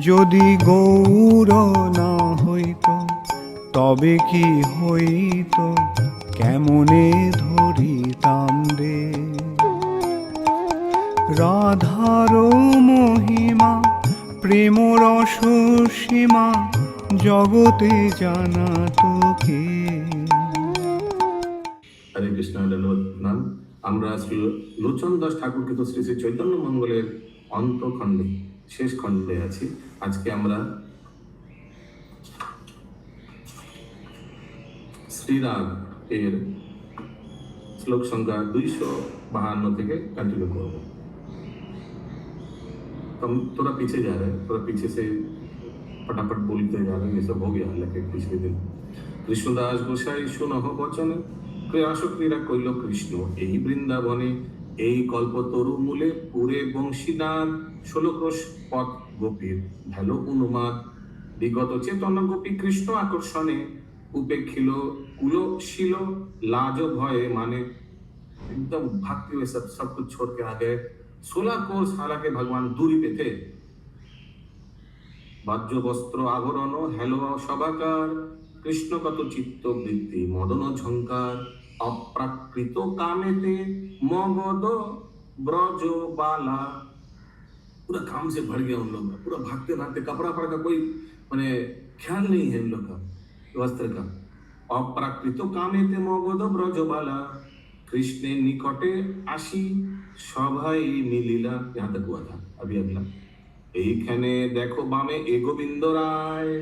যদি গৌর না হইত তবে কি হইত, কেমনে ধরিতাম রে। রাধার মহিমা প্রেম রস সীমা জগতে জানা তো কে। হরে কৃষ্ণ, নাম আমরা শ্রী লোচন দাস ঠাকুরকে শ্রী শ্রী চৈতন্য মঙ্গলের অন্তখণ্ডে শেষ খণ্ডে আছি। আজকে আমরা শ্রীরাগ এর শ্লোক সংখ্যা 252 থেকে कंटिन्यू করব। थोड़ा पीछे जा रहे हैं, थोड़ा पीछे से फटाफट बोलते जा रहे हैं, ये सब हो गया लेकिन पिछले दिन। কৃষ্ণদাস গোসাই শুনহ বচন, ক্রীড়াসু ক্রীড়া কইল কৃষ্ণ এই বৃন্দাবনে, এই কল্পতরু মূলে পুরে বংশীনাদ, 16 ক্রোশ পথ গোপীর ভেলো অনুমাদ, বিগত চেতন গোপী কৃষ্ণ আকর্ষণে, उपेक्षिल कुलशील लाज भय माने एकदम भागते हुए सब कुछ छोड़ के आ गए। 16 कोस हालांकि भगवान दूरी पे थे। बाज्य वस्त्र आवरण हेलो सभाकार, कृष्ण कत चित्त वृत्ति मदन झंकार, अप्राकृत कामेते मगध ब्रज बाला। पूरा काम से भर गया उन लोग का, पूरा भागते भागते कपड़ा पड़ का कोई माने ख्याल नहीं है उन लोग का वस्त्र का। अप्राकृत कामेते मगध ब्रजबाला, कृष्ण निकटे आशी सभाई मिलिला। यहाँ तक हुआ था। अभी अगला, এইখানে দেখো বামে এ গোবিন্দ রায়,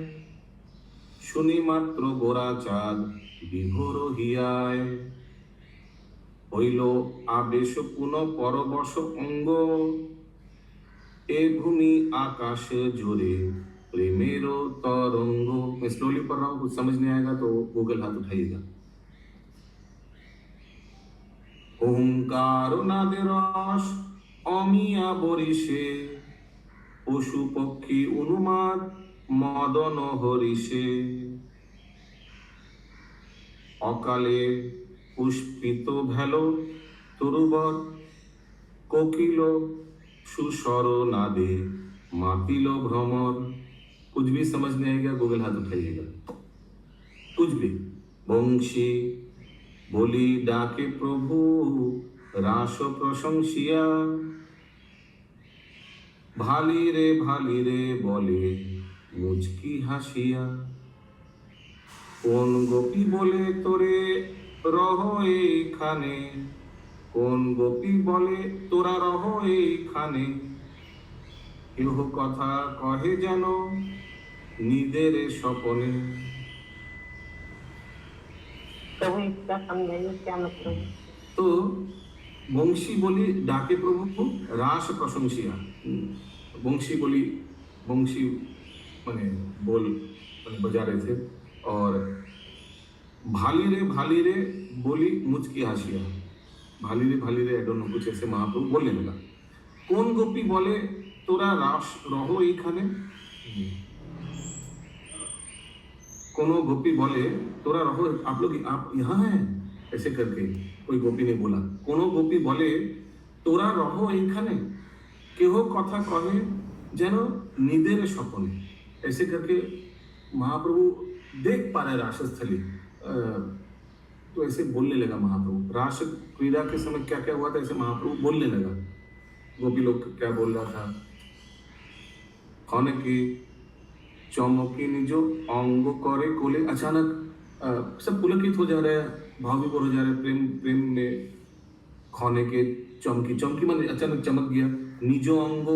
শুনি মাত্র গোরা চাঁদ বিভোর হিয়ায়, হইল আবেশ পুন পরবশ অঙ্গ, এ ভূমি आकाश जोरे प्रेमेरो तरंगो। मैं स्लोली पढ़ रहा हूँ, कुछ समझ नहीं आएगा तो गूगल हाथ उठाइएगा। ओंकार नादे रस अमिया बरिशे, पशु पक्षी अनुमाद मदन हरिषे, अकाले पुष्पित भेलो तरुबर, कोकिल सुस्वर नादे मातिल भ्रमर। कुछ भी समझ नहीं आएगा गूगल हाथ उठाइएगा, कुछ भी। बंशी बोली डाके प्रभु रास प्रशंसिया, भाली रे बोले मुचकी हासिया, কোন গোপী বলে তোরে রহ এইখানে, কোন গোপী বলে তোরা রহ এইখানে, কেহ কথা কহে যেন নিদের স্বপনে। इसका समझाइए क्या मतलब। तो বংশী বলি ডাকে প্রভু রাস প্রশংসিয়া। বংশী बोली, बंशी माने बोल माने बजा रहे थे, और भाली रे बोली मुझकी हासिया। भाली रे आई डोंट नो कुछ ऐसे महाप्रभु बोलने लगा। कौन गोपी बोले तोरा रास रहो এইখানে, कोनो गोपी बोले तोरा रहो, आप लोग आप यहाँ हैं, ऐसे करके कोई गोपी ने बोला। कोनो गोपी बोले तोरा रहो এইখানে, केह कथा कहे যেন নিদের স্বপনে। ऐसे करके महाप्रभु देख पा रहे रासस्थली, तो ऐसे बोलने लगा महाप्रभु। रास क्रीड़ा के समय क्या क्या हुआ था ऐसे महाप्रभु बोलने लगा। गोपी लोग क्या बोल रहा था, खनके चमकी निजो अंग करे कोले। अचानक सब पुलकित हो जा रहे हैं, भाव विभोर हो जा रहे हैं, प्रेम में। खनके चमकी माने अचानक चमक गया। निजो अंग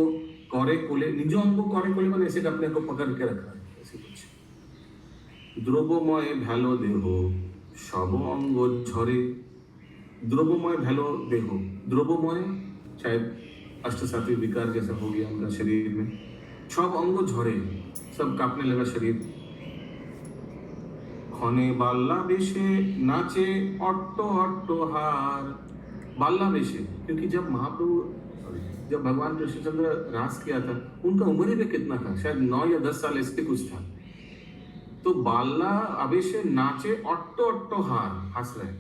करे कोले, निजो अंग करे कोले माने ऐसे अपने को पकड़ के रखा है, ऐसे कुछ। द्रव्यमय भैलो देह सब अंग झरे, द्रव्यमय भैलो देह, द्रव्यमय शायद अष्ट सात्विक विकार जैसा हो गया उनका शरीर में। सब अंग झरे, सब कांपने लगा शरीर। खने बाल्ला बेशे नाचे अट्टो अट्टो हार। बाल्ला बेशे क्योंकि जब महाप्रभु, जब भगवान कृष्णचंद्र रास किया था उनका उम्र भी कितना था, शायद 9 या 10 साल ऐसे कुछ था। तो बाल्ला अबेशे नाचे अट्टो अट्टो हार, हंस रहे।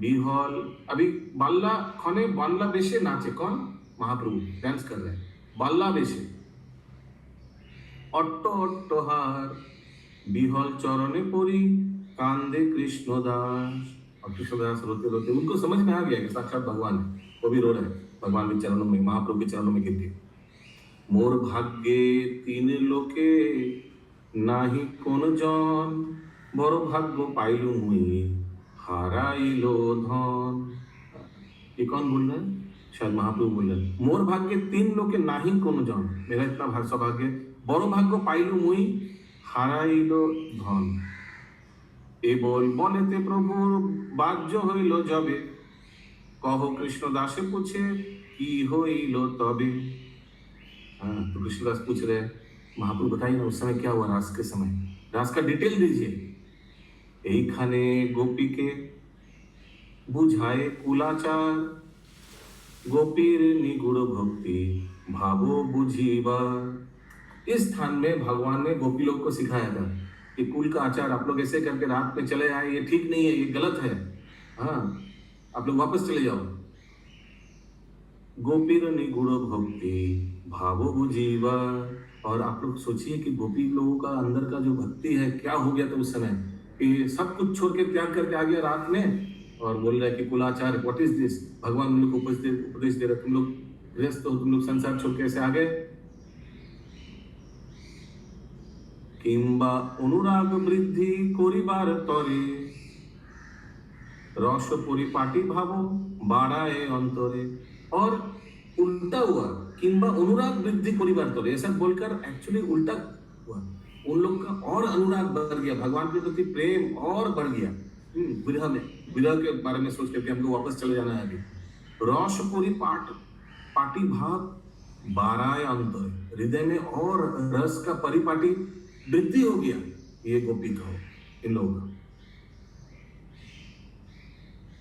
बिहल अभी बाल्ला खने बाल्ला बेशे नाचे, कौन? महाप्रभु डांस कर रहे हैं बाल्ला बेशे। অট্ট অট্টহার বিহल चरणे परी कांदे कृष्णदास। और कृष्णदास रोते रोते उनको समझ में आ गया कि साक्षात भगवान है, वो भी रो रहे हैं भगवान के चरणों में, महाप्रभु के चरणों में गिर के। मोर भाग्ये तीन लोके नाही कोन জন, বড় ভাগ্য পাইলু মুই হারাইলো ধন। ये कौन बोल रहा है? शायद महाप्रभु बोल रहे हैं। मोर भाग्य तीन लोके नाही कोनो জন, मेरा इतना सौभाग्य, বড় ভাগ্য পাইলু মুই হারাইলো ধন। এ বলেতে প্রভুর বাহ্য হইল যবে, কহ কৃষ্ণ দাসে पूछे কি হইল তবে। हाँ, तो कृष्णदास पूछ रहे हैं महाप्रभु बताइए ना उस समय क्या हुआ, रास के समय, रास का डिटेल दीजिए। এইখানে গোপীকে বুঝায় কুলাচার, गोपीर निगुड़ भक्ति भावो बुझीबा। इस स्थान में भगवान ने गोपी लोग को सिखाया था कि कुल का आचार आप लोग ऐसे करके रात में चले आए, ये ठीक नहीं है, ये गलत है, हाँ आप लोग वापस चले जाओ। गोपीर निगुड़ भक्ति भावो बुझीबा। और आप लोग सोचिए कि गोपी लोगों का अंदर का जो भक्ति है क्या हो गया था उस समय, कि सब कुछ छोड़ के त्याग करके आ गया रात में और बोल रहा है कि कुलाचार, व्हाट इज दिस। भगवान उन लोग को उपदेश दे रहे, तुम लोग व्यस्त हो, तुम लोग संसार छोड़ के ऐसे आ गए। किंबा अनुराग वृद्धि करिबार तरे, रस परिपाटी भावो बाड़ाए अंतरे। और उल्टा हुआ, किंबा अनुराग वृद्धि करिबार तरे, ऐसा बोलकर एक्चुअली उल्टा हुआ, उन लोग का और अनुराग बढ़ गया, भगवान के प्रति प्रेम और बढ़ गया। विरह में, विरह के बारे में सोच करके हमको वापस चले जाना है अभी। रस पाटी भाव बाराय अंतर, हृदय में और रस का परिपाटी वृद्धि हो गया ये गोपी का, इन लोगों का।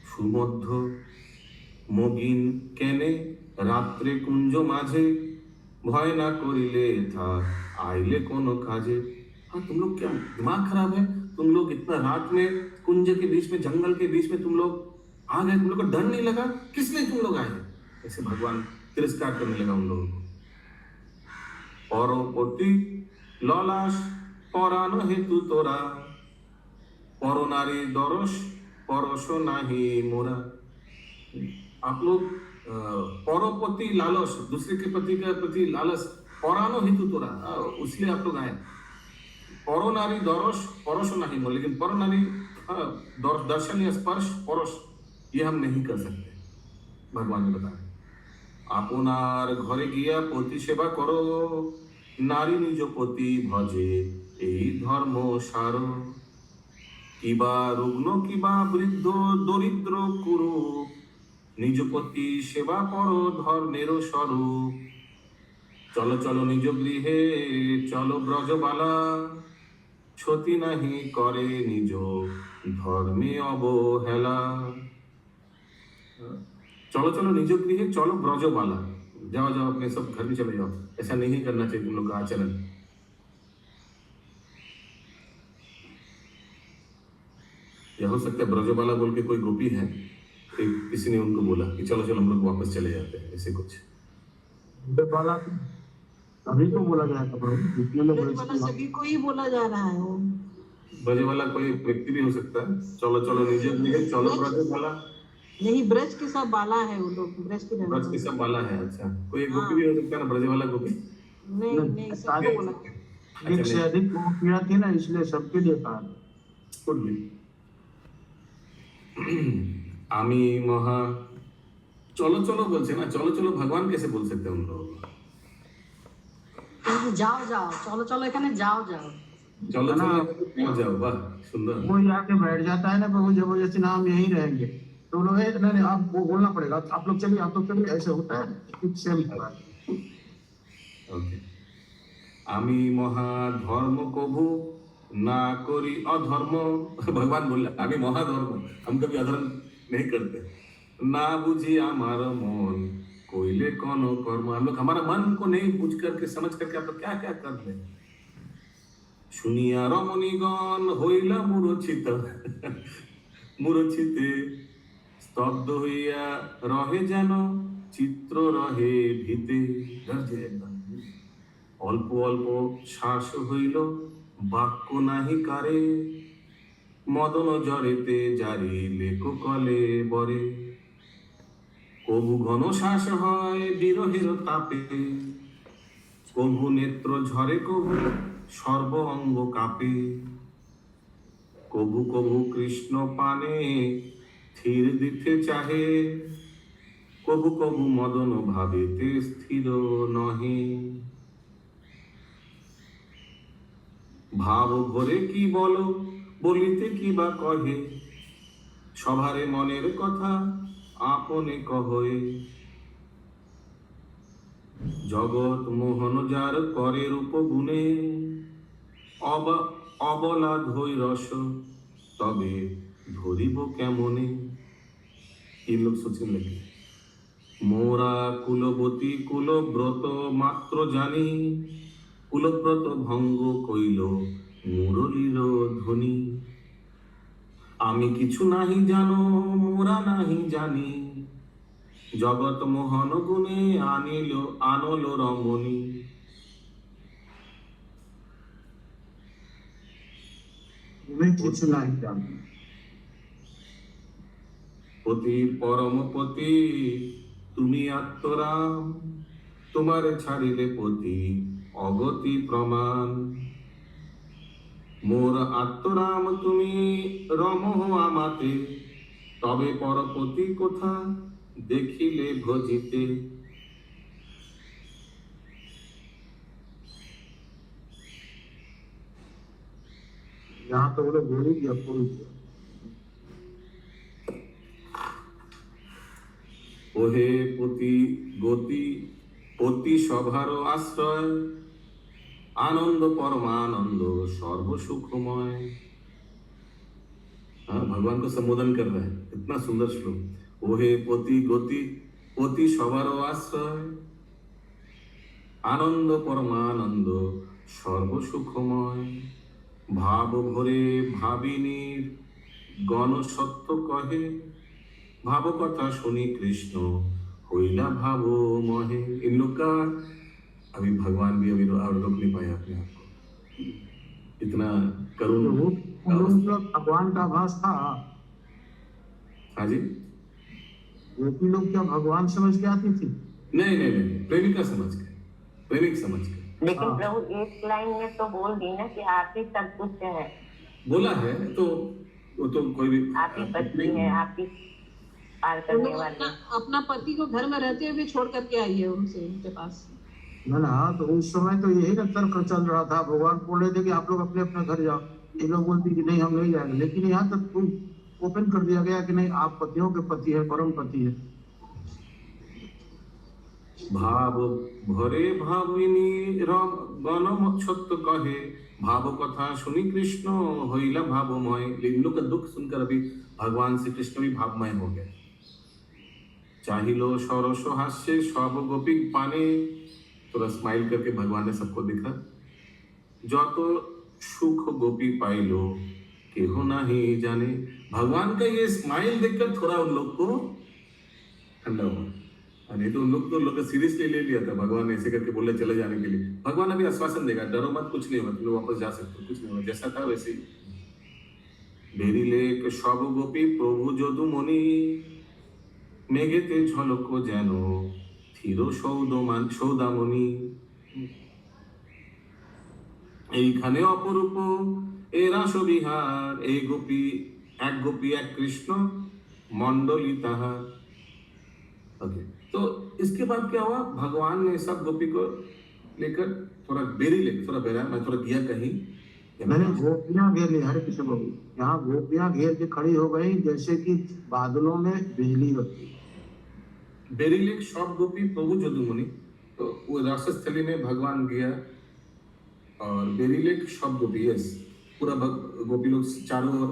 सुमध्य मगिन केने रात्रे कुंज माझे, भय ना करिले था आइले कोनो काजे। हाँ तुम लोग क्या दिमाग खराब है, तुम लोग इतना रात में कुंज के बीच में, जंगल के बीच में तुम लोग आ गए, तुम लोग को डर नहीं लगा, किस लिए तुम लोग आए। ऐसे भगवान तिरस्कार करने लगा उन लोगों को। পরপতি ললাস পরাণ হেতু তোরা, পরনারী দরস পরশ নাহি মোরা। आप लोग परोपति लालस, दूसरे के पति के प्रति लालस, परानो हेतु तोरा, उसलिए आप लोग आए। परो नारी दरस परस नहीं मोर, लेकिन पर नारी दर्शन या स्पर्श परस ये हम नहीं कर सकते, भगवान ने बताया। আপনার ঘরে গিয়া পতি সেবা করো, নারী নিজ পতি ভজে এই ধর্ম সার। কিবা রুগ্ন কিবা বৃদ্ধ দরিদ্র কুরু, নিজ পতি সেবা করো ধর্মের স্বরূপ। চলো চলো নিজ গৃহে চলো ব্রজবালা, क्षति नहीं करे निज धर्मे अवहेला। चलो चलो निज गृह चलो ब्रजबाला, जाओ जाओ अपने सब घर में चले जाओ, ऐसा नहीं करना चाहिए तुम लोग का आचरण। यह हो सकता है ब्रजबाला बोल के कोई गोपी है, किसी ने उनको बोला कि चलो चलो हम लोग वापस चले जाते हैं, ऐसे कुछ। ब्रजबाला अभी तो बोला गया था प्रभु, जितने लोग ब्रजबाला सभी को ही बोला जा रहा है वो। ब्रजबाला कोई व्यक्ति भी हो सकता है। चलो चलो निज गृह चलो ब्रजबाला, नहीं ब्रज के सब बाला है वो लोग, ब्रज के ब्रज के सब बाला है। अच्छा, कोई एक गोपी भी हो सकता है ना, ब्रजबाला गोपी। नहीं नहीं सबको बोला। एक से अधिक गोपियां थी ना, इसलिए सबके लिए कहा। कुछ भी आमी महा चलो चलो बोलते ना, चलो चलो भगवान कैसे बोल सकते हैं उन लोगों को। जाओ जाओ चलो चलो एखाने जाओ जाओ चलो चलो पहुंच जाओ, वाह सुंदर। वो आके बैठ जाता है ना प्रभु, जबरदस्ती ना हम यहीं रहेंगे, तो लोग नहीं आप वो बोलना पड़ेगा, आप लोग चलिए, आप लोग चलिए, ऐसे होता है। Same okay. आमी महा धर्म कभू ना करी अधर्म, भगवान बोल रहे आमी महाधर्म, हम कभी अधर्म नहीं करते। ना बुझी हमारा मन कोइले कोनो कर्म, हम लोग हमारा मन को नहीं बुझ करके समझ करके आप लोग क्या क्या कर रहे। শুনিয়া রমণীগণ হইলা মূরছিত, মূরছিতে স্তব্ধ হইয়া রহে যেন চিত্র রহে ভিতে। डर जाए एकदम। অল্প অল্প শ্বাস হইল, বাক্য নাহি কারে, মদন জরেতে জারি লেক কলে বরে। কবু ঘন শ্বাস হয় বিরহের তাপে, কবু নেত্র ঝরে, কবু সর্ব অঙ্গ কাঁপে। কবু কবু কৃষ্ণ পানে থির দিতে চাহে, কবু কবু মদন ভাবেতে স্থির নহে। ভাব ভরে কি বলো, বলিতে কি বা কহে, সভারে মনের কথা আপনে কহে। জগৎ মোহন যার করে রূপ গুণে, অবলা ধৈ রস তবে ধরিব কেমনে। এই লোক সোচেন নাকি মোরা কুলবতী কুলব্রত মাত্র জানি, কুলব্রত ভঙ্গ কইল মুরলীর ধ্বনি। আমি কিছু নাহি জানো, মোরা নাহি জানি, জগৎ মোহন গুণে আনল রমণী। मैं कुछ नहीं जानता। পতি পরম পতি তুমি আত্মরাম, তোমারে ছাড়িলে পতি অগতি প্রমাণ। মোর আত্মরাম তুমি রমহ আমাতে, তবে পরপতি কোথা দেখিলে ভজিতে। यहाँ तो वो लोग बोल ही दिया, बोल दिया। ওহে পতি গতি পতি সভার আশ্রয়, आनंद परमानंद सर्व सुखमय। हाँ, भगवान को संबोधन कर रहे हैं, इतना सुंदर श्लोक। ओहे पति गति पति सवार आश्रय, आनंद परमानंद सर्व सुखमय। भाव भरे भाविनी गण सत्य कहे, भाव कथा सुनी कृष्ण होइला भाव मोहे। इन लोग का अभी भगवान भी अभी रोक नहीं पाए अपने आप को, इतना करुण। तो भगवान का आभास था। हाँ जी, गोपी लोग क्या भगवान समझ के आती थी? नहीं नहीं नहीं, प्रेमिका समझ के, प्रेमिक समझ के। लेकिन प्रभु एक लाइन में तो बोल दी ना कि आप ही सब कुछ है, बोला है तो वो तो कोई भी आप ही पत्नी है, आप ही पार करने वाली। अपना पति को घर में रहते हुए छोड़ करके आई है उनसे, उनके पास। ना तो उस समय तो यही ना तर्क चल रहा था। भगवान बोल रहे थे कि आप लोग अपने अपने घर जाओ, ये लोग बोलते कि नहीं हम नहीं जाएंगे। लेकिन यहाँ तक ओपन कर दिया गया कि नहीं, आप पतियों के पति है, परम पति है। भाव भरे भाविनी रम गण सत्य कहे, भाव कथा सुनी कृष्ण होइला भावमय। इन लोग का दुख सुनकर अभी भगवान श्री कृष्ण भी भावमय हो गए। चाहिलो सरस हास्य सब गोपी पाने, थोड़ा स्माइल करके भगवान ने सबको देखा। जो तो सुख गोपी पाइलो केहो नहीं जाने। भगवान का ये स्माइल देखकर थोड़ा उन लोग को ठंडा हुआ, नहीं तो उन लोग का सीरियसली ले लिया था। भगवान ने ऐसे करके बोले चले जाने के लिए। भगवान अभी आश्वासन देगा, डरो मत, कुछ नहीं होगा, तुम लोग वापस जा सकते हो, कुछ नहीं होगा, जैसा था वैसे ही। बेरिले सब गोपी प्रभु যদু মনি, মেঘেতে ঝলক যেন থির সৌদামণি। এইখানে অপরূপ এ রাসবিহার, এই গোপী এক কৃষ্ণ मंडली ताहार। ओके, तो इसके बाद क्या हुआ, भगवान ने सब गोपी को लेकर थोड़ा बेरी ले, थोड़ा बेरा मैं थोड़ा गया कहीं, मैंने गोपियां घेर ली। हरे कृष्ण प्रभु, यहाँ गोपियां घेर के खड़ी हो गई जैसे कि बादलों में बिजली होती। बेरी लेक सब गोपी प्रभु जदुमुनि, तो वो रासस्थली में भगवान गया और बेरी लेक सब गोपी, यस पूरा गोपी लोग चारों ओर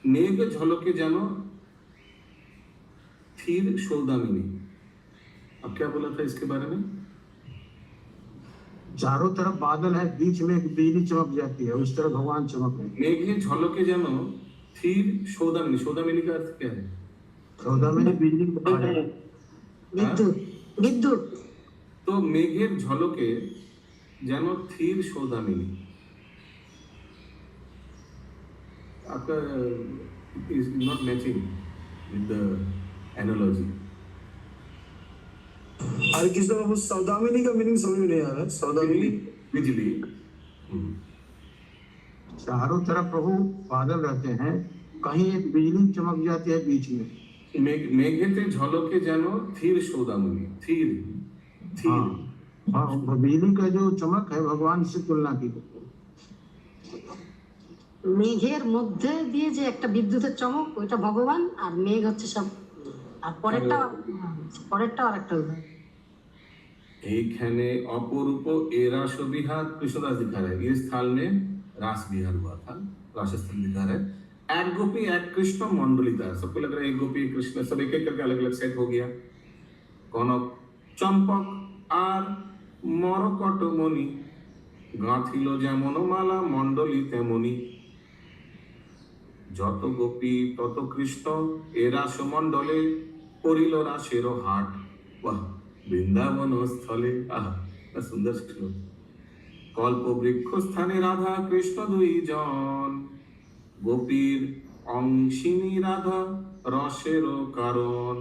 मेघ झलके जानो थीर सौदामिनी। अब क्या बोला था इसके बारे में? चारों तरफ बादल है, बीच में एक बिजली चमक जाती है, उस तरह भगवान चमक रहे। मेघे झलके जानो थीर सौदामिनी। सौदामिनी का अर्थ क्या है? सौदामिनी बिजली विद्युत, विद्युत। तो তো মেঘের ঝলকে যেন থির সৌদামিনী। आपका is not matching with the analogy. हरे कृष्ण बाबू, सौदामिनी का मीनिंग समझ में नहीं आ रहा है। सौदामिनी बिजली। चारों तरफ प्रभु बादल रहते हैं, कहीं एक बिजली चमक जाती है बीच में। मेघेते झलके যেন থির সৌদামিনী। থির থির। हाँ, बिजली का जो चमक है भगवान से तुलना की। মেঘের মধ্যে দিয়ে যে একটা বিদ্যুতের চমক, ওইটা ভগবান, আর মেঘ হচ্ছে সব, আর পরেরটা আর একটা উদাহরণ। এইখানে अपरूप ए रास विहार कृष्णदास दिखा रहे हैं। ये स्थल में रास विहार हुआ था, रासस्थल दिखा रहे हैं। एक गोपी एक कृष्ण मंडली था, सबको लग रहा है एक गोपी एक कृष्ण, सब एक एक करके अलग अलग सेट हो गया। कनक चंपक আর মরকটমণি গাঁথিল যেমন মালা মণ্ডলী তেমনি। যত গোপী তত কৃষ্ণ এ রাসমণ্ডলে করিল রাসের হাট। বাহ, বৃন্দাবন স্থলে। আহা, সুন্দর শ্লোক। কল্প বৃক্ষ স্থানে রাধা কৃষ্ণ দুইজন, গোপীর অংশিনী রাধা রসের কারণ।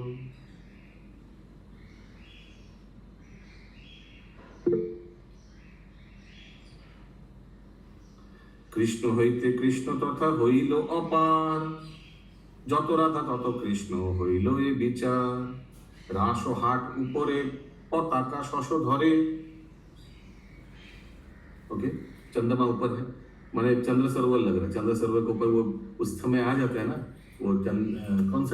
কৃষ্ণ হইতে কৃষ্ণ তথা হইল অপার, যত রাধা তত কৃষ্ণ হইল এ বিচার। রাস হাট উপরে पताका शशो धरे। ओके, चंद्रमा ऊपर है, माने चंद्र सरोवर लग रहा है। चंद्र सरोवर के ऊपर वो उस समय आ जाता है ना, वो कौन सा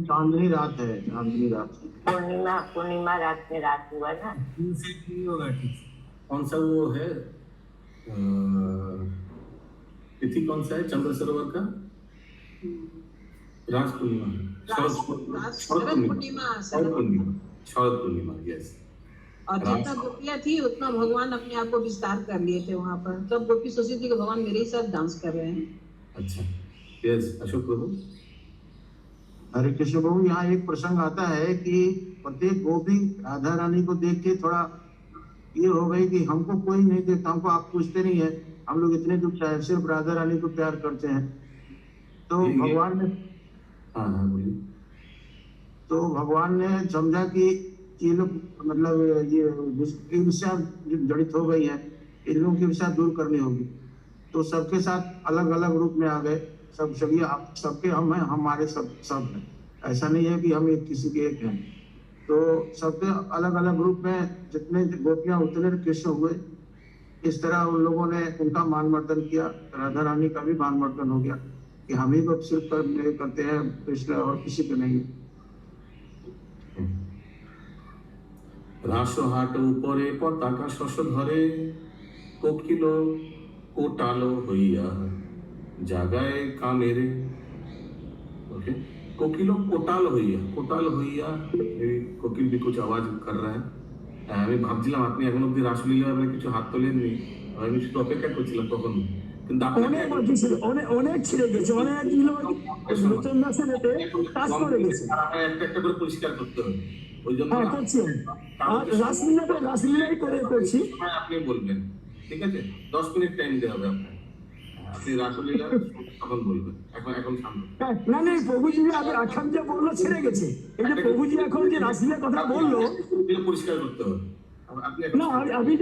चांदनी रात है, चांदनी रात, पूर्णिमा, पूर्णिमा रात में रात हुआ ना। कौन सा वो है तिथि, कौन सा है चंद्र सरोवर का? राज पूर्णिमा, शरद पूर्णिमा, यस। और जितना गोपियां थी उतना भगवान अपने आप को विस्तार कर लिए थे वहाँ पर। तब गोपी सोची थी कि भगवान मेरे ही साथ डांस कर रहे हैं। अच्छा, यस अशोक प्रभु। हरे कृष्ण प्रभु, यहाँ एक प्रसंग आता है कि प्रत्येक गोपी राधा रानी को देख के थोड़ा ये हो गई कि हमको कोई नहीं देखता, हमको आप पूछते नहीं है, हम लोग इतने दुख चाहे सिर्फ राधा रानी को प्यार करते हैं। तो भगवान ने बोलिए। तो भगवान ने समझा कि ये लोग मतलब ये ईर्ष्या जड़ित हो गई है, इन लोगों की ईर्ष्या दूर करनी होगी। तो सबके साथ अलग अलग रूप में आ गए, सभी आप सबके हम हैं, हमारे सब हैं। ऐसा नहीं है कि हम एक किसी के एक हैं। तो सबके अलग अलग रूप में जितने गोपियां उतने कृष्ण हुए। इस तरह उन लोगों ने उनका मान मर्दन किया, राधा रानी का भी मान मर्दन हो गया कि हम ही को सिर्फ करते हैं कृष्ण और किसी को नहीं। রাসহাট উপরে পতাকা শশ ধরে, কোকিল কোটালো হইয়া জাগায় কামেরে। ओके, कोकिलो कोटाल হইয়া কোকিল भी कुछ आवाज कर रहा है। আমি ভাবছিলাম আপনি এখন অব্দি রাসলীলা ব্যাপারে কিছু হাত তোলেননি, আমি শুধু অপেক্ষা করছিলাম তখন। কিন্তু অনেক বাকি ছিল, অনেক ছিঁড়ে গেছে, অনেক নতুন দাসের এতে কাজ করে গেছে। একটা একটা করে পরিষ্কার করতে হবে, ওই জন্য করছি। আর রাসলীলাই করছি। আপনি বলবেন, ঠিক আছে? 10 মিনিট টাইম দেওয়া হবে আপনাকে। আপনি রাসলীলা তখন বলবেন, এখন সামনে না না, প্রভুজি এখন যে বললো ছেড়ে গেছে। এই যে প্রভুজি এখন যে রাসলীলার কথা বললো, পরিষ্কার করতে হবে। না আমি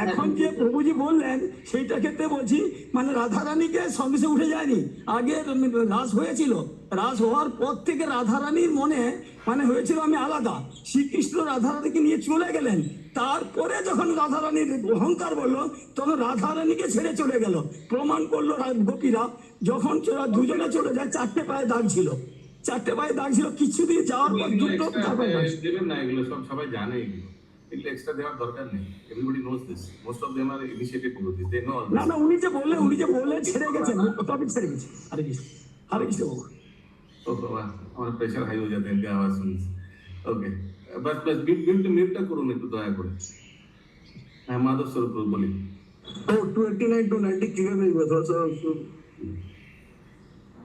এখন যে প্রভুজি বললেন সেইটা ক্ষেত্রে বলছি, মানে রাধারানীকে সঙ্গে সঙ্গে উঠে যায়নি। আগে রাস হয়েছিল, রাস হওয়ার পর থেকে রাধারানীর মনে মানে হয়েছিল আমি আলাদা। শ্রীকৃষ্ণ রাধারানীকে নিয়ে চলে গেলেন, তারপরে যখন রাধারানীর অহংকার বললো তখন রাধারানীকে ছেড়ে চলে গেল। প্রমাণ করলো গোপীরা, যখন দুজনে চলে যায় চারটে পায়ে দাগ ছিল, কিছুদিন যাওয়ার পর দুটো দেবেন না। এগুলো সব সবাই জানে, এগুলো এক্সট্রা দেওয়ার দরকার নেই। Everybody knows this, most of them are initiative to this, they know all this. না উনি যে বললেন ছেড়ে গেছেন, টপিক ছেড়ে গেছে। हरे कृष्ण बाबू। ओ बाबा, हमारा प्रेशर हाई हो जाता है इनकी आवाज सुन। ओके, बस म्यूट করুন একটু দয়া করে। হ্যাঁ, মাধব স্বরূপ বলি। ओ 29 to 90 क्लियर नहीं हुआ, थोड़ा सा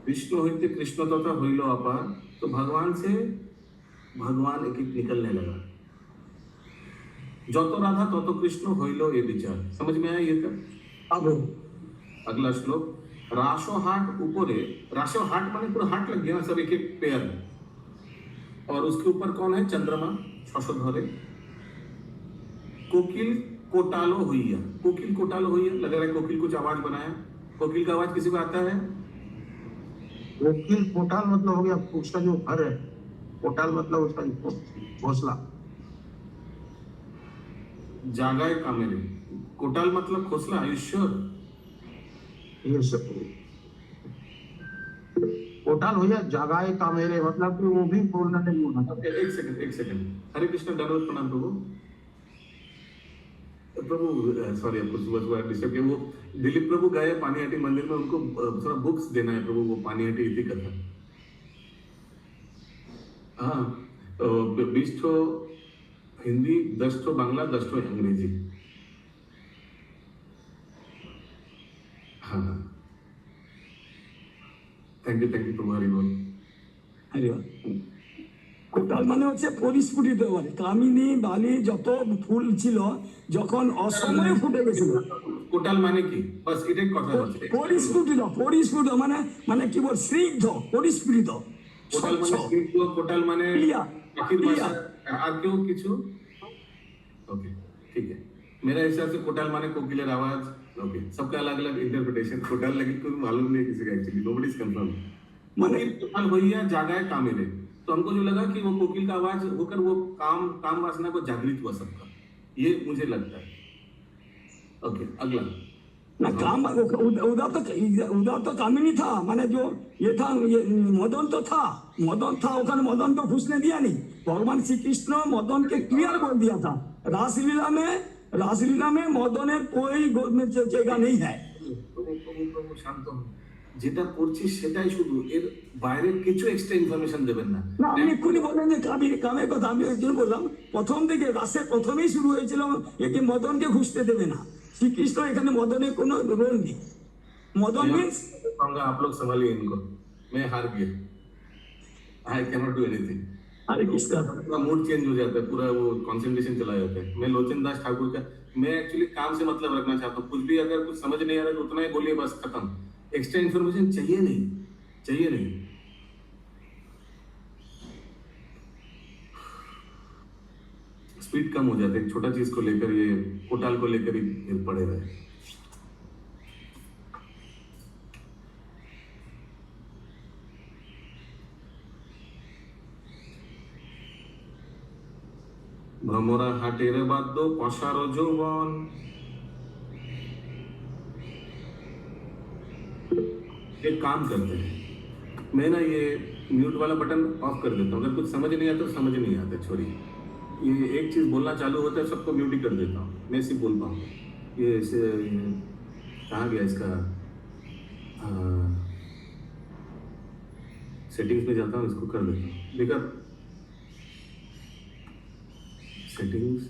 विष्णु हईते कृष्ण तथा हईलो अपार। तो भगवान से भगवान एक एक निकलने लगा। যত রাধা তত কৃষ্ণ হইল এ বিচার। समझ में आया ये तक? अब अगला श्लोक, राशो हाट ऊपरे, राशो हाट माने पूरा हाट लग गया ना, सब एक एक पेयर, और उसके ऊपर कौन है? चंद्रमा छशो धरे। कोकिल कोटालो हुईया, कोकिल कोटालो हुईया, लग रहा है कोकिल कुछ आवाज बनाया। कोकिल का आवाज किसी को आता है? वकील कोटाल मतलब हो गया उसका जो घर है, कोटाल मतलब उसका घोंसला। जागाए कामेरे, कोटाल मतलब खोसला, ईश्वर। ये सब कोटाल हो गया जागाए का मेरे, मतलब कि वो भी बोलना नहीं होना। एक सेकंड। हरे कृष्ण दंडवत प्रणाम प्रभु। प्रभु सॉरी, आपको सुबह सुबह डिस्टर्ब किया। वो दिलीप प्रभु गए पानीहाटी मंदिर में, उनको थोड़ा बुक्स देना है प्रभु, वो पानीहाटी इति कथा। हाँ, तो 20 ठो हिंदी, 10 ठो बांग्ला, 10 ठो अंग्रेजी। हाँ, थैंक यू प्रभु, हरि बोल। আরে বাহ। কোটাল মানে হচ্ছে পরিস্ফুটিত বলে, কামিনী বালি যত ফুল ছিল যখন অসময়ে ফুটে গেছিল, কোটাল মানে কি? বাস এটাই কথা হচ্ছে। পরিস্ফুটিত মানে মানে কি বল, স্নিগ্ধ, পরিস্ফুটিত, কোটাল মানে স্বচ্ছ, স্নিগ্ধ, কোটাল মানে ক্লিয়ার, পাখির ভাষা। ক্লিয়ার। আর কেউ কিছু? ओके, ठीक है। मेरा हिसाब से कोटाल माने कोकिलेर आवाज। ओके, सबका अलग अलग इंटरप्रिटेशन। कोटाल लेकिन कोई मालूम नहीं किसी का, एक्चुअली नोबडी इज कंफर्म। माने कोकिल भैया जागाए कामेरे, तो हमको जो लगा कि वो कोकिल का आवाज होकर वो काम वासना को जागृत हुआ सबका, ये मुझे लगता है। ओके, अगला। ना काम उधर तो कामिनी था, माने जो ये था, ये मदन तो था, मदन था, ওখানে मदन को घुसने दिया नहीं। भगवान श्री कृष्ण मदन के क्लियर बोल दिया था, रासलीला में मदনের कोई जगह नहीं है। প্রভু শান্ত হন, যেটা পড়ছিস সেটাই শুধু, এর বাইরে কিছু এক্সট্রা ইনফরমেশন দেবেন না। না, আমি এক্ষুনি বললাম যে কামের কথা, আমি ওই জন্য বললাম প্রথম থেকে রাসের প্রথমেই শুরু হয়েছিল একে মদনকে ঘুষতে দেবে না। শ্রীকৃষ্ণ এখানে মদনের কোনো রোল নেই। মদন মিন্স कहूंगा आप लोग संभालिए इनको, मैं हार गया, I can not do anything. Hare Krishna. पूरा मूड चेंज हो जाता है, पूरा वो कंसंट्रेशन चला जाता है। मैं लोचन दास ठाकुर का, मैं एक्चुअली काम से मतलब रखना चाहता हूँ, कुछ भी अगर कुछ समझ नहीं आ रहा है तो उतना ही बोलिए, बस खत्म। एक्स्ट्रा इन्फॉर्मेशन चाहिए नहीं। स्पीड कम हो जाता है, एक छोटा चीज को लेकर, ये कोटाल को लेकर ही फिर पड़े रहे। भ्रमरा हाटेर बाद्य पशार যৌবন। एक काम करते हैं, मैं ना ये म्यूट वाला बटन ऑफ कर देता हूँ, अगर कुछ समझ नहीं आता तो समझ नहीं आता, छोड़िए। ये एक चीज बोलना चालू होता है सबको म्यूट ही कर देता हूँ, मैं सिर्फ बोल पाऊँ। ये कहाँ गया इसका, सेटिंग्स में जाता हूँ, इसको कर देता हूँ। देखा, सेटिंग्स,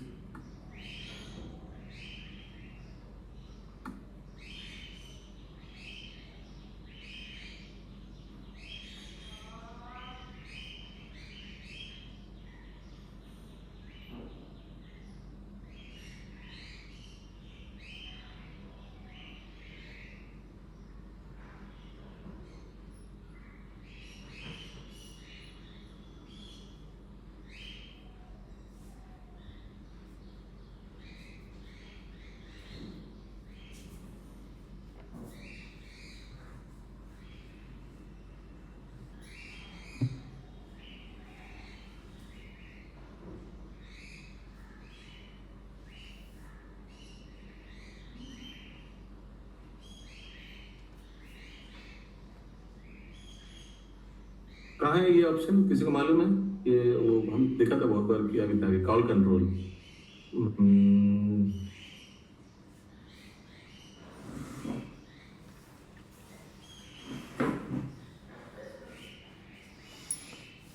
कहाँ है ये ऑप्शन, किसी को मालूम है? ये वो हम देखा था बहुत बार, किया भी था, कॉल कंट्रोल।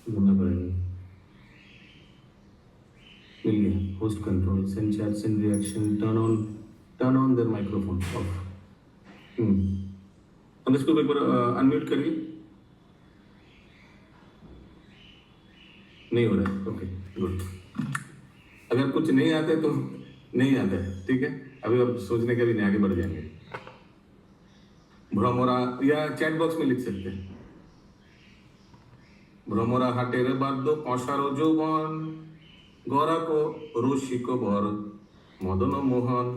ढूंढना पड़ेगा। मिल गया, host control, send chat, send reaction, turn on their microphone of. हम इसको एक बार अनम्यूट करिए। नहीं हो रहा है, ओके गुड। अगर कुछ नहीं आता है तो नहीं याद है, ठीक है, अभी अब सोचने के भी नहीं, आगे बढ़ जाएंगे। भ्रमरा, या चैट बॉक्स में लिख सकते हैं। भ्रमरा हाटेर बाद्य पशारो যৌবন গরাকো রসিক বর মদন মোহন।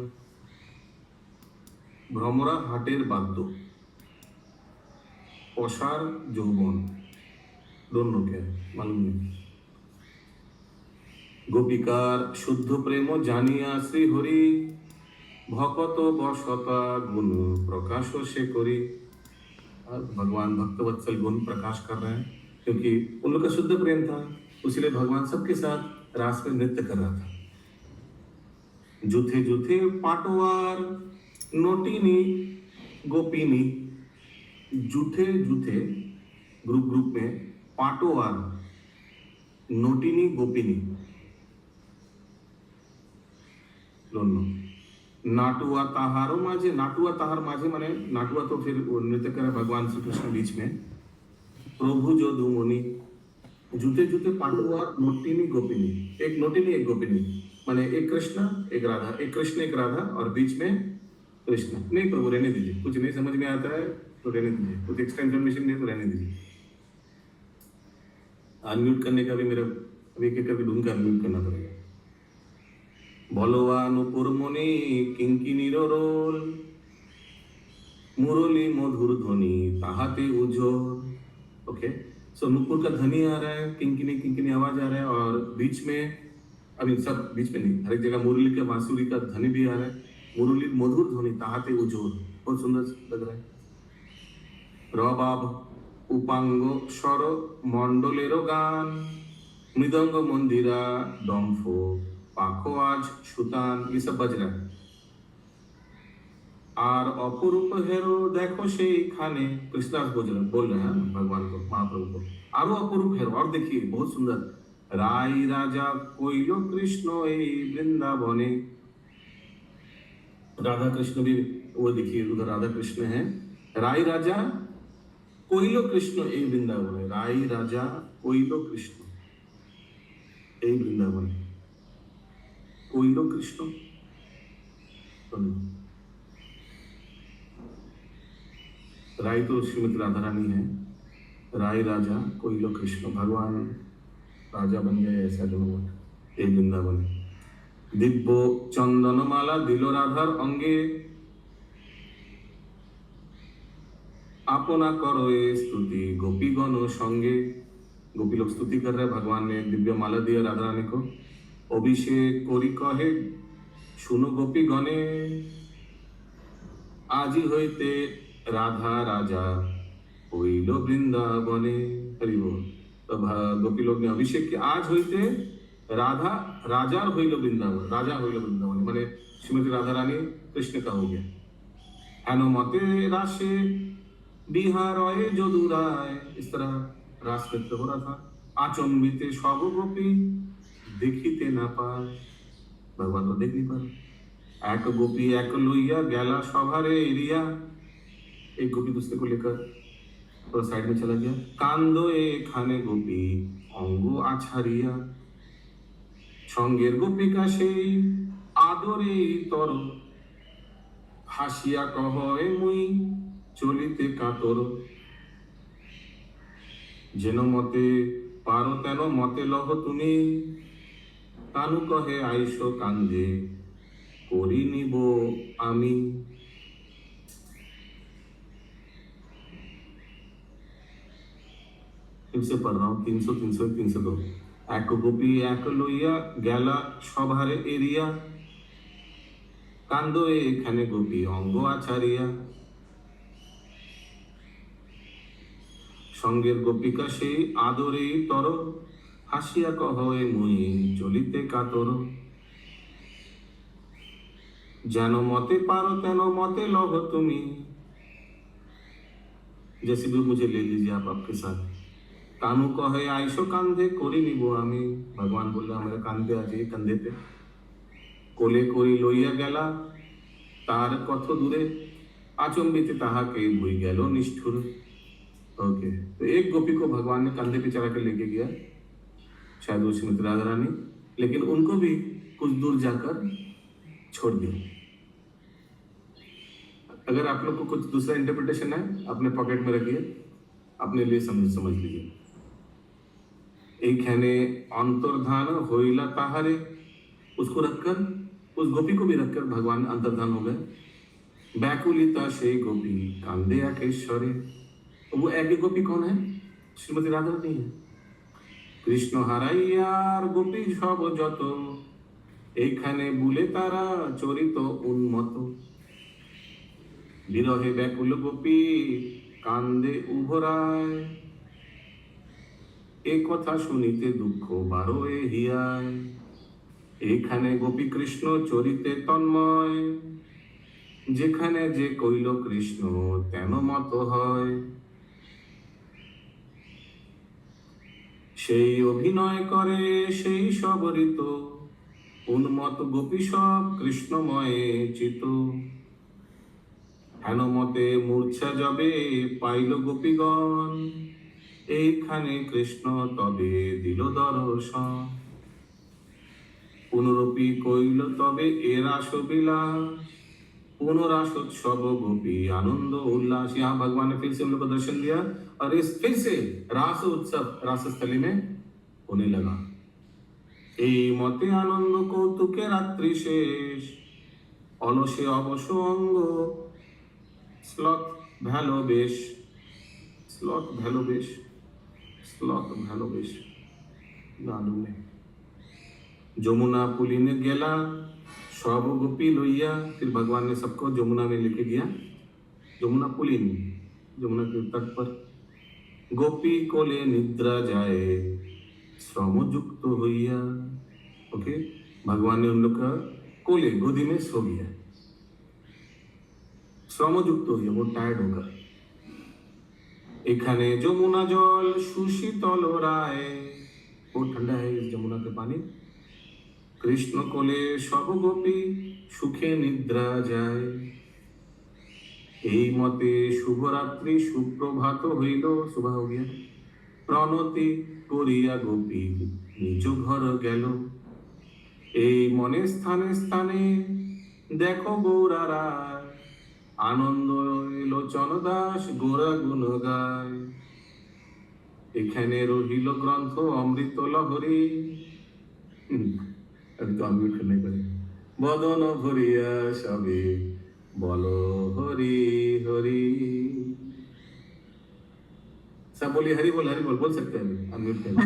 ভ্রমরা হাটের বাদ্য পশার যৌবন, दोनों क्या है मालूम नहीं। গোপিকার শুদ্ধ প্রেম জানিয়া শ্রী হরি ভকত বসতা गुण प्रकाश से करी। भगवान भक्तवत्सल गुण प्रकाश कर रहे हैं, क्योंकि उन लोग का शुद्ध प्रेम था, इसलिए भगवान सबके साथ रास में नृत्य कर रहा था। जूथे जूथे पाटवार नोटिनी गोपिनी, जूथे जूथे ग्रुप ग्रुप में, पाटवार नोटिनी गोपिनी दोनों। नाटुआ ताहारो माझे, नाटुआ ताहार माझे माने नाटुआ तो फिर नृत्य करे भगवान श्री कृष्ण बीच में। प्रभु जो दुमुनि, जूते जूते पाटुआ नोटिनी गोपिनी, एक नोटिनी एक गोपिनी माने एक कृष्ण एक राधा, एक कृष्ण एक राधा और बीच में कृष्ण। नहीं प्रभु रहने दीजिए, कुछ नहीं समझ में आता है तो रहने दीजिए, कुछ एक्सटेंशन मशीन नहीं तो रहने दीजिए। अनम्यूट करने का भी मेरा अभी एक एक करके ढूंढ कर अनम्यूट करना पड़ेगा। বলওয়া নুপুর মনি কিঙ্কিনীর রোল मुरली मधुर ध्वनि ताहाते उज्ज्वल। ओके, सो नुपुर का ध्वनि आ रहा है, किंकिनी किंकिनी आवाज आ रहा है, और बीच में, अभी सब बीच में नहीं, हर एक जगह मुरली का बांसुरी का ध्वनि भी आ रहा है। मुरली मधुर ध्वनि ताहाते उज्ज्वल, बहुत सुंदर लग रहा है। रबाब उपांग स्वर मंडलेरो गान मृदंग मंदिरा डम्फ पाखो आज सुतान, ये सब बज रहा है। আর অপরূপ হেরো দেখো সেইখানে, कृष्णदास बोल रहे हैं भगवान को, महाप्रभु को। आरो অপরূপ हेरो, और देखिए बहुत सुंदर। राई राजा कोइलो कृष्ण এই বৃন্দাবনে, राधा कृष्ण भी वो देखिए उधर राधा कृष्ण है। राई राजा कोइलो कृष्ण এই বৃন্দাবনে, राई राजा कोइलो कृष्ण এই বৃন্দাবনে, कोइलो कृष्ण राय तो श्रीमती राधा रानी है। राय राजा कोइलो कृष्ण, भगवान राजा बन गए ऐसा दोनों एक वृंदावन। दिव्य चंदनमाला दिल राधार अंगे अपना करो ए स्तुति गोपी गण संगे। गोपी लोग स्तुति कर रहे हैं, भगवान ने दिव्य माला दिया राधा रानी को। अभिषेक कोरी कहे सुनो गोपी गणे आजी होते राधा राजा होइलो वृंदावने। हरि बोल। तो गोपी लोग ने अभिषेक किया, आज होते राधा राजा होइलो वृंदावन, राजा होइलो वृंदावन माने श्रीमती राधा रानी कृष्ण का हो गया। अनुमते राशे बिहार जदुराय, इस तरह रास नृत्य हो रहा था। आचम्बिते सब गोपी देखिते ना पाए, भगवान को देख नहीं पा रहे। एक गोपी एक लुइया गैला सभारे एरिया, एक गोपी दूसरे को लेकर तो साइड में चला गया। कांदो ए खाने गोपी अंगो आछारिया, संगेर गोपिका से आदरे तर हासिया कहे मुई चलिते कातर। जेनो मते पारो तेनो मते लह तुमी तानु कहे आइसो कांदे करी निबो आमी। फिर से पढ़ रहा हूँ 300 300 302। एक गोपी एक लइया गैला सभारे एरिया कांदो एखाने गोपी अंग आचारिया। संगेर गोपिका से आदरे तर हासिया कहे मुई चलिते कातर। जानो मते पारो तेनो मते लहो तुमी, जैसे भी मुझे ले लीजिए आप आपके साथ। कानू कहे आइसो कांधे करी निबो आमी, भगवान बोल रहा मेरे कांधे आ जाइए कंधे पे। कोले कोई लइया गेला तार कथ दूरे आचम्बिते ताहाके भूई गेलो निष्ठुर। ओके, तो एक गोपी को भगवान ने कंधे पे चढ़ा कर लेके गया, शायद वो श्रीमती राधा रानी, लेकिन उनको भी कुछ दूर जाकर छोड़ दिया। अगर आप लोग को कुछ दूसरा इंटरप्रिटेशन है अपने पॉकेट में रखिए, अपने लिए समझ लीजिए। এইখানে अंतर्धान होइला ताहारे, उसको रखकर उस गोपी को भी रखकर भगवान अंतर्धान हो गए। व्याकुलिता से गोपी कांदे एकेश्वरे, वो एक गोपी कौन है? श्रीमती राधा रानी है। কৃষ্ণ হারাইয়ার গোপী সব যত, এইখানে বুলে তারা চরিত উন্মত। বিরহে ব্যাকুল গোপী কান্দে উভরায়, এ কথা শুনিতে দুঃখ বারোয় হিয়ায়। এইখানে গোপী কৃষ্ণ চরিতে তন্ময়, যেখানে যে কইল কৃষ্ণ তেন মত হয়। সেই অভিনয় করে সেই সব ঋত, উন্মত গোপী সব কৃষ্ণময়ে চিত। হেন মতে মূর্ছা যবে পাইল গোপীগণ, এইখানে কৃষ্ণ তবে দিল দর্শন। পুনরূপী কইল তবে এর বিলাস, पुनरासोत्सव गोपी आनंद उल्लास। यहाँ भगवान ने फिर से हम लोग को दर्शन दिया और इस फिर से रास उत्सव रासस्थली में होने लगा। এই মতে আনন্দ কৌতুকে রাত্রি শেষ, অলসে অবশ অঙ্গ স্লথ ভালোবেশ, স্লথ ভালোবেশ, স্লথ ভালোবেশ গানু में। যমুনা পুলিনে গেলা सब गोपी लोहिया, फिर भगवान ने सबको जमुना में लेके गया, जमुना पुलिन, जमुना के तट पर। गोपी कोले निद्रा जाए श्रमयुक्त होइया, ओके, भगवान ने उन लोग का कोले गोदी में सो गया, श्रमयुक्त होइया, वो टायर्ड होकर। एखाने जमुना जल सुशीतल राय, वो ठंडा है इस जमुना के पानी। কৃষ্ণ কোলে সব গোপী সুখে নিদ্রা যায়। এই মতে শুভরাত্রি সুপ্রভাত হইল, শুভ हो गया। প্রণতি করিয়া গোপী নিজ ঘর গেল। এই মনে স্থানে স্থানে দেখো গৌরারা, আনন্দ লোচন দাস গোরা গুণ গায়। এখানে রহিল গ্রন্থ অমৃত লহরী, अभी तो अनम्यूट करने पड़ेगा। बदन भरिया सबे बोलो हरि हरि, सब बोलिए हरि बोल बोल सकते हैं अनम्यूट करके।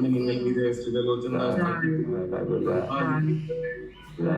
मंगल की जय श्री लोचन दास।